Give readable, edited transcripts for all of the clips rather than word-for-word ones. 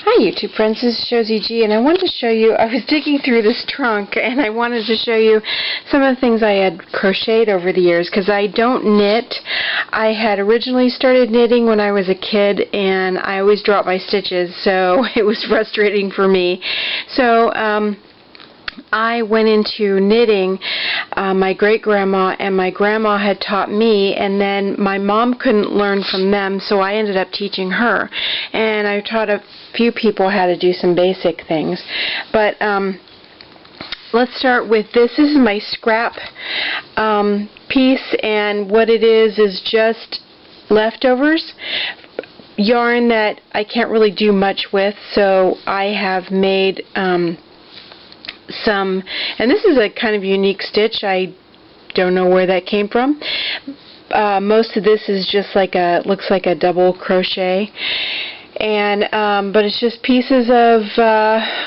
Hi YouTube friends, this is Josie G, and I wanted to show you, I was digging through this trunk and I wanted to show you some of the things I had crocheted over the years, because I don't knit. I had originally started knitting when I was a kid and I always dropped my stitches, so it was frustrating for me. So I went into knitting. My great-grandma and my grandma had taught me, and then my mom couldn't learn from them, so I ended up teaching her. And I taught a few people how to do some basic things. But let's start with this. This is my scrap piece, and what it is just leftovers. Yarn that I can't really do much with, so I have made some, and this is a kind of unique stitch. I don't know where that came from. Most of this is just like looks like a double crochet, and but it's just pieces of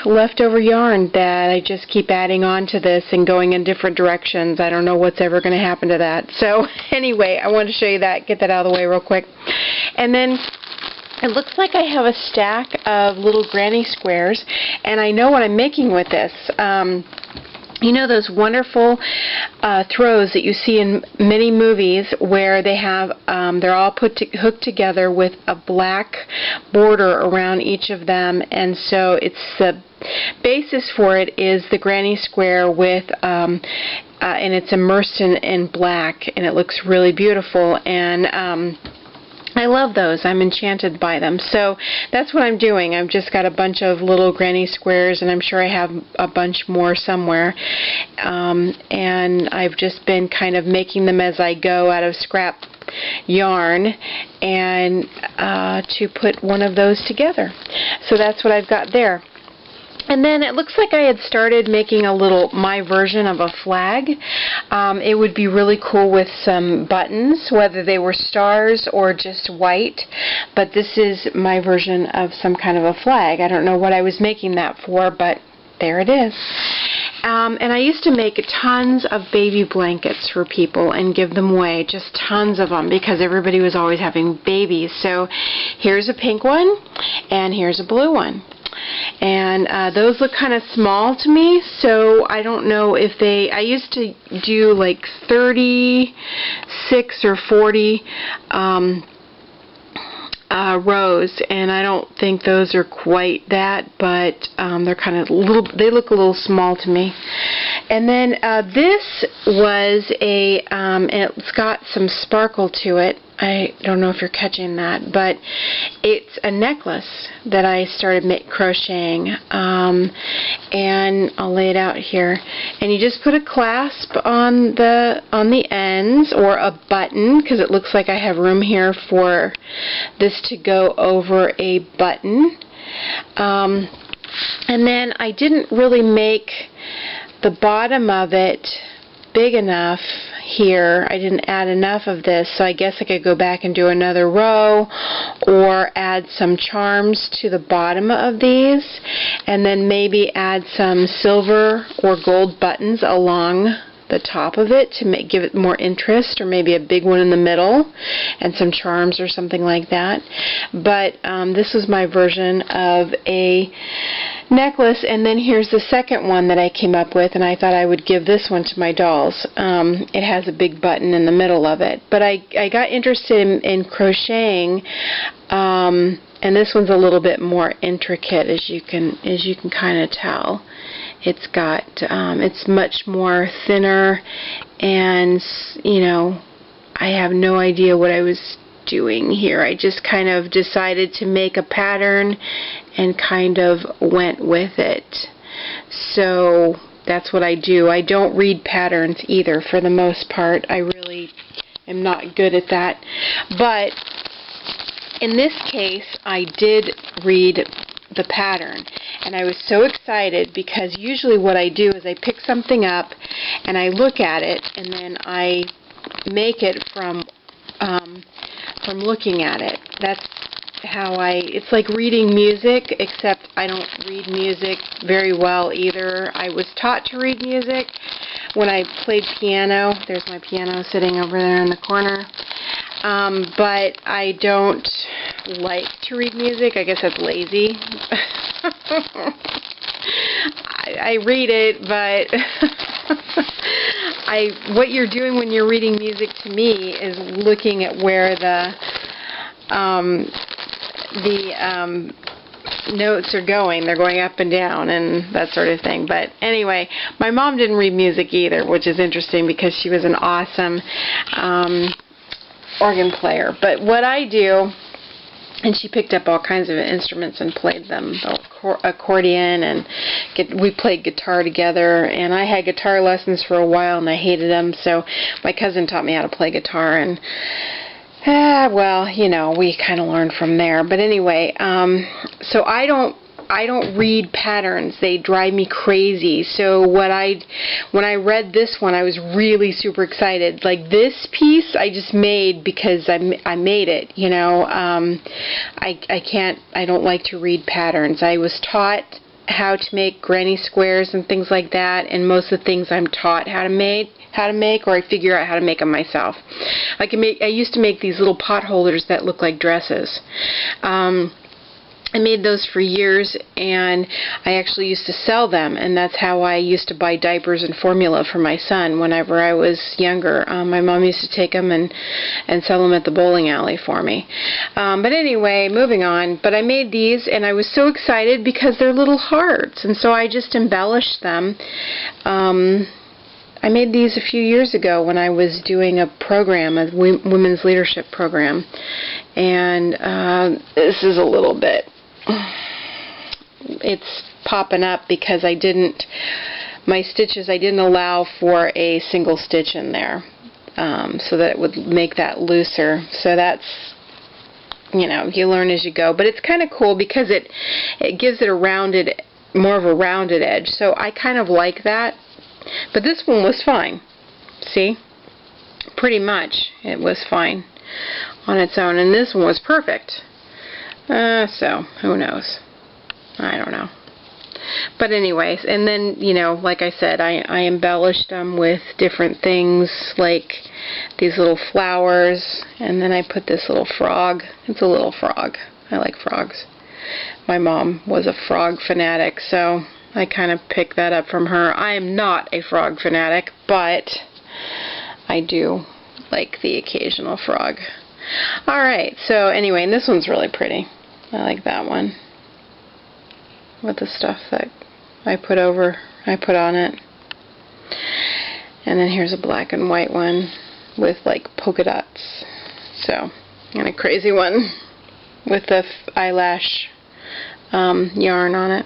leftover yarn that I just keep adding on to this and going in different directions. I don't know what's ever going to happen to that. So anyway, I wanted to show you that, get that out of the way real quick. And then it looks like I have a stack of little granny squares, and I know what I'm making with this. You know those wonderful throws that you see in many movies where they have, they're all hooked together with a black border around each of them, and so it's the basis for it is the granny square with and it's immersed in black, and it looks really beautiful, and I love those. I'm enchanted by them. So that's what I'm doing. I've just got a bunch of little granny squares, and I'm sure I have a bunch more somewhere. And I've just been kind of making them as I go out of scrap yarn, and to put one of those together. So that's what I've got there. And then it looks like I had started making my version of a flag. It would be really cool with some buttons, whether they were stars or just white. But this is my version of some kind of a flag. I don't know what I was making that for, but there it is. And I used to make tons of baby blankets for people and give them away, just tons of them, because everybody was always having babies. So here's a pink one, and here's a blue one. And those look kind of small to me, so I don't know if I used to do like 36 or 40 rows, and I don't think those are quite that, but they're kind of they look a little small to me. And then this was it's got some sparkle to it. I don't know if you're catching that, but it's a necklace that I started crocheting, and I'll lay it out here. And you just put a clasp on the ends, or a button, because it looks like I have room here for this to go over a button. And then I didn't really make the bottom of it big enough here. I didn't add enough of this, so I guess I could go back and do another row, or add some charms to the bottom of these, and then maybe add some silver or gold buttons along the top of it to give it more interest, or maybe a big one in the middle and some charms or something like that. But this was my version of a necklace, and then here's the second one that I came up with, and I thought I would give this one to my dolls. It has a big button in the middle of it, but I got interested in crocheting, and this one's a little bit more intricate, as you can kind of tell. It's got it's much more thinner, and you know, I have no idea what I was doing here. I just kind of decided to make a pattern and kind of went with it. So that's what I do. I don't read patterns either, for the most part. I really am not good at that. But in this case, I did read the pattern, and I was so excited, because usually what I do is I pick something up and I look at it, and then I make it from looking at it. That's how it's like reading music, except I don't read music very well either. I was taught to read music when I played piano. There's my piano sitting over there in the corner. but I don't like to read music. I guess that's lazy. I read it, but what you're doing when you're reading music to me is looking at where the notes are going. They're going up and down and that sort of thing. But anyway, my mom didn't read music either, which is interesting because she was an awesome organ player. But what I do, and she picked up all kinds of instruments and played them, accordion, and we played guitar together. And I had guitar lessons for a while and I hated them, so my cousin taught me how to play guitar, and well, you know, we kind of learned from there. But anyway, so I don't read patterns. They drive me crazy. So when I read this one, I was really super excited. Like, this piece I just made because I made it, you know. I don't like to read patterns. I was taught how to make granny squares and things like that, and most of the things I'm taught how to make, or I figure out how to make them myself. I used to make these little pot holders that look like dresses. I made those for years, and I actually used to sell them, and that's how I used to buy diapers and formula for my son whenever I was younger. My mom used to take them and sell them at the bowling alley for me. But anyway, moving on. But I made these, and I was so excited because they're little hearts, and so I just embellished them. I made these a few years ago when I was doing a program, a women's leadership program, and this is a little bit, it's popping up because my stitches, I didn't allow for a single stitch in there, so that it would make that looser. So that's, you know, you learn as you go, but it's kind of cool because it gives it more of a rounded edge, so I kind of like that. But this one was fine. See? Pretty much it was fine on its own. And this one was perfect. So, who knows? I don't know. But anyways, and then, you know, like I said, I embellished them with different things, like these little flowers. And then I put this little frog. It's a little frog. I like frogs. My mom was a frog fanatic, so I kind of picked that up from her. I am not a frog fanatic, but I do like the occasional frog. Alright, so anyway, and this one's really pretty. I like that one, with the stuff that I put on it. And then here's a black and white one with like polka dots. So, and a crazy one with the eyelash yarn on it.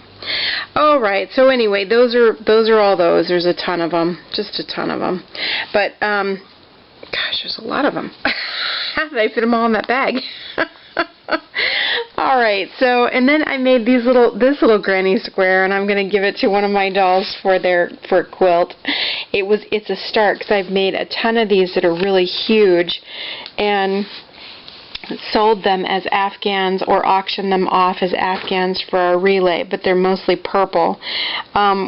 Alright, so anyway, those are all those. There's a ton of them, just a ton of them. But gosh, there's a lot of them. How did I fit them all in that bag? Alright, so, and then I made this little granny square, and I'm going to give it to one of my dolls for a quilt. It's a start, because I've made a ton of these that are really huge, and sold them as Afghans or auctioned them off as Afghans for a relay, but they're mostly purple,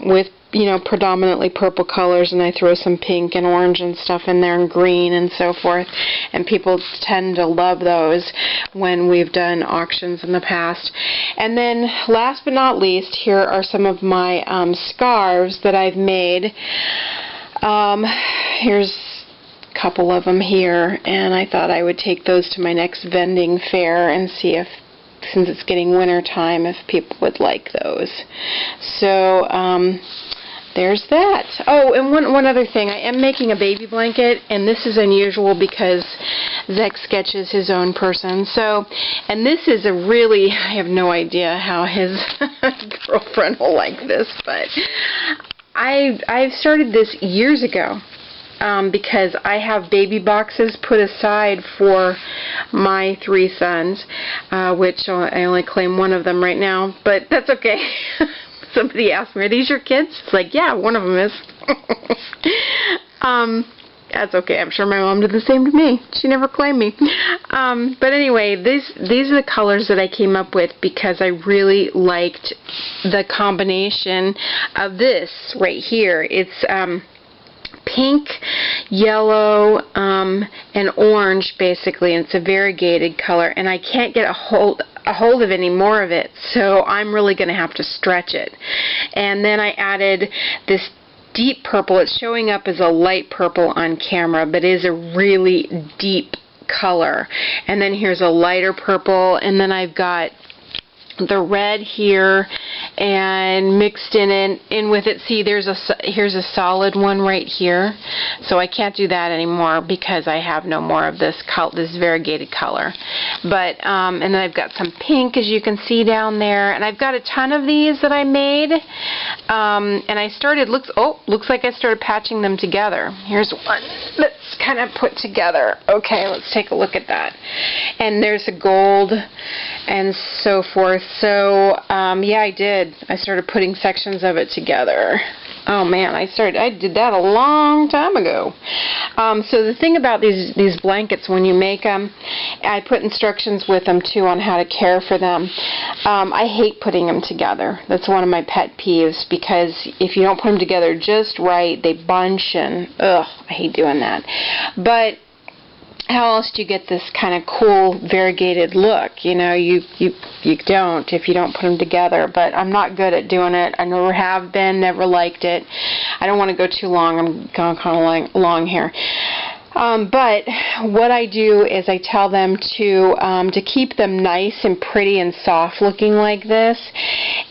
with, you know, predominantly purple colors, and I throw some pink and orange and stuff in there, and green and so forth, and people tend to love those when we've done auctions in the past. And then last but not least, here are some of my scarves that I've made. Here's couple of them here, and I thought I would take those to my next vending fair and see if, since it's getting winter time, if people would like those. So there's that. Oh, and one other thing, I am making a baby blanket, and this is unusual because Zach sketches his own person. So, and this is a really, I have no idea how his girlfriend will like this, but I've started this years ago. Because I have baby boxes put aside for my 3 sons, which I only claim one of them right now, but that's okay. Somebody asked me, are these your kids? It's like, yeah, one of them is. That's okay. I'm sure my mom did the same to me. She never claimed me. But anyway, these are the colors that I came up with because I really liked the combination of this right here. It's pink, yellow, and orange basically, and it's a variegated color, and I can't get a hold of any more of it, so I'm really going to have to stretch it. And then I added this deep purple. It's showing up as a light purple on camera, but is a really deep color. And then here's a lighter purple, and then I've got the red here and mixed in with it. See, here's a solid one right here, so I can't do that anymore because I have no more of this variegated color. But and then I've got some pink, as you can see down there, and I've got a ton of these that I made, and I started looks like I started patching them together. Here's one that's kind of put together. Okay, let's take a look at that. And there's a gold and so forth. So yeah, I did. I started putting sections of it together. Oh man, I did that a long time ago. So the thing about these blankets, when you make them, I put instructions with them too on how to care for them. I hate putting them together. That's one of my pet peeves, because if you don't put them together just right, they bunch, and ugh, I hate doing that. But how else do you get this kind of cool variegated look? You know, you don't if you don't put them together. But I'm not good at doing it. I never have been, never liked it. I don't want to go too long. I'm going kind of long here. But what I do is I tell them to keep them nice and pretty and soft looking like this,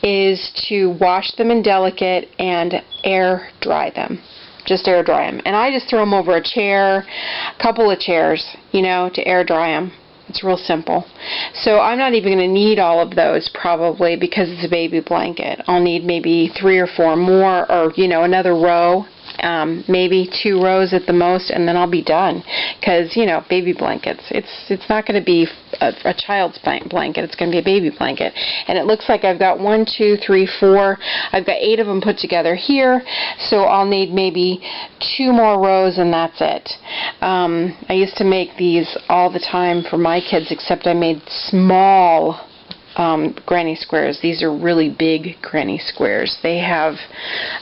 is to wash them in delicate and air dry them. Just air dry them. And I just throw them over a chair, a couple of chairs, you know, to air dry them. It's real simple. So I'm not even going to need all of those probably, because it's a baby blanket. I'll need maybe 3 or 4 more, or, you know, another row. Maybe 2 rows at the most, and then I'll be done. Because, you know, baby blankets, it's not going to be a child's blanket. It's going to be a baby blanket. And it looks like I've got 1, 2, 3, 4. I've got 8 of them put together here, so I'll need maybe 2 more rows, and that's it. I used to make these all the time for my kids, except I made small granny squares. These are really big granny squares. They have,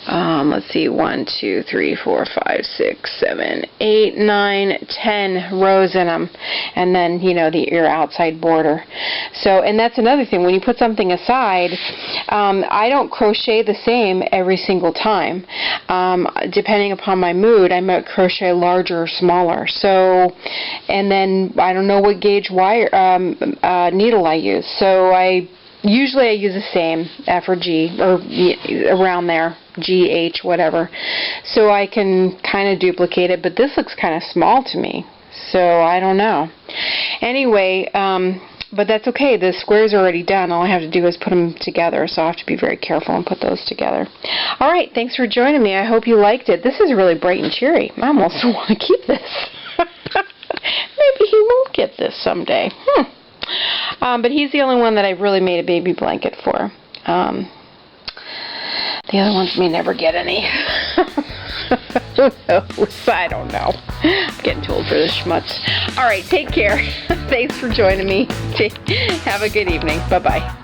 let's see, 1, 2, 3, 4, 5, 6, 7, 8, 9, 10 rows in them, and then, you know, your outside border. So, and that's another thing. When you put something aside, I don't crochet the same every single time. Depending upon my mood, I might crochet larger or smaller. So, and then I don't know what gauge wire needle I use. So usually I use the same, F or G, or around there, G, H, whatever. So I can kind of duplicate it, but this looks kind of small to me. So I don't know. Anyway, but that's okay. The squares are already done. All I have to do is put them together, so I have to be very careful and put those together. All right, thanks for joining me. I hope you liked it. This is really bright and cheery. I almost want to keep this. Maybe he won't get this someday. But he's the only one that I've really made a baby blanket for. The other ones may never get any. Who knows? I don't know. I'm getting too old for this schmutz. All right, take care. Thanks for joining me. Have a good evening. Bye-bye.